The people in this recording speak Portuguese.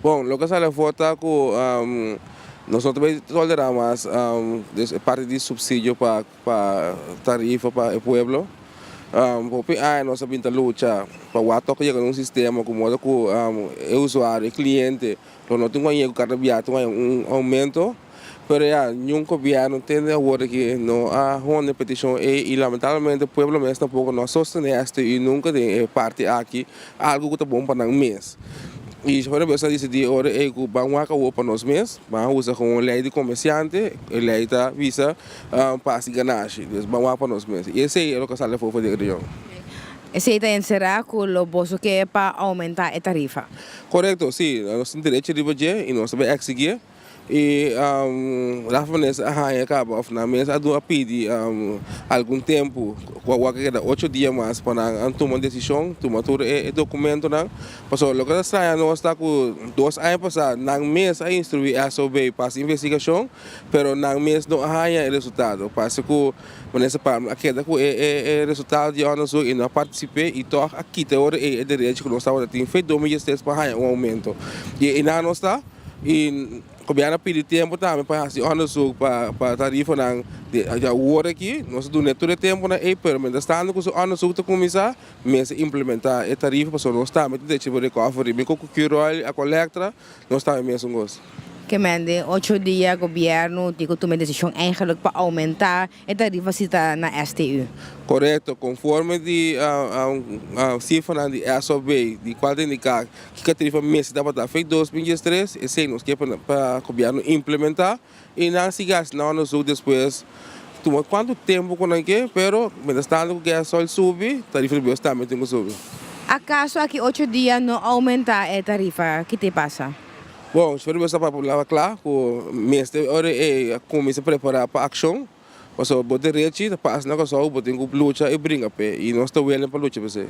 Bom, lo que sale falta que nós também toleramos parte de subsídio para tarifa para o povo. Porque nós sabemos luta para o ato que chega num sistema como o que o usuário, o cliente, não tem que cada dia tem aumento. Pero ya, nenhum governo tem agora que não há uma petição e lamentavelmente o povo mesmo tampouco não sustenta isto e nunca tem parte aqui algo que está bom para o mês. E se for a pessoa decidir agora é que vamos acabar para nós mesmos, vamos usar com a lei de comerciante, a lei da visa para se ganhar, vamos para nós mesmos. E esse é o que sale fora da região. Esse aí será que o bolso que é para aumentar a tarifa? Correto, sim, nós temos direito de fazer e nós também exigir. E lá fora acaba na mesa a pedir algum tempo, qualquer 8 dias mais para tomar uma decisão, tomar todo o documento não. Porque o que está nós está com 2 anos passados, na mesa a instruir a SOB para a investigação, pero na mesa não há resultado, parce que nessa parte aqui é resultado de anos e não participei e tô aqui tem hora é direito que nós estamos tendo feito 2016 para aumento e não nós está e o governo pede tempo também para fazer para a tarifa de agora aqui, nós temos todo o tempo na mas estando com o ano sul começar, mas implementar a tarifa para nós também de tipo de cofre, bem com o a coleta, nós também mesmo gosto. Que mende 8 dias o governo tem que tomar decisão eigenlijk para aumentar a tarifa se está na STU. Correto, conforme a cifra de SOB, de qual indicar que a tarifa mês dá para dar feito 2023, e sei nós que para o governo implementar e não se gasta não nos depois toma quanto tempo com aqui, pero mas estando que a sol sube, a tarifa de também tem que subir. Acaso aqui 8 dias não aumentar a tarifa, que te passa? Bom, espero que você para claro, que o mês de hora é começar a preparar para a ação. Porque o bote rete, passa na casa, o bote luta e brinca, e nós estamos vendo para lutar.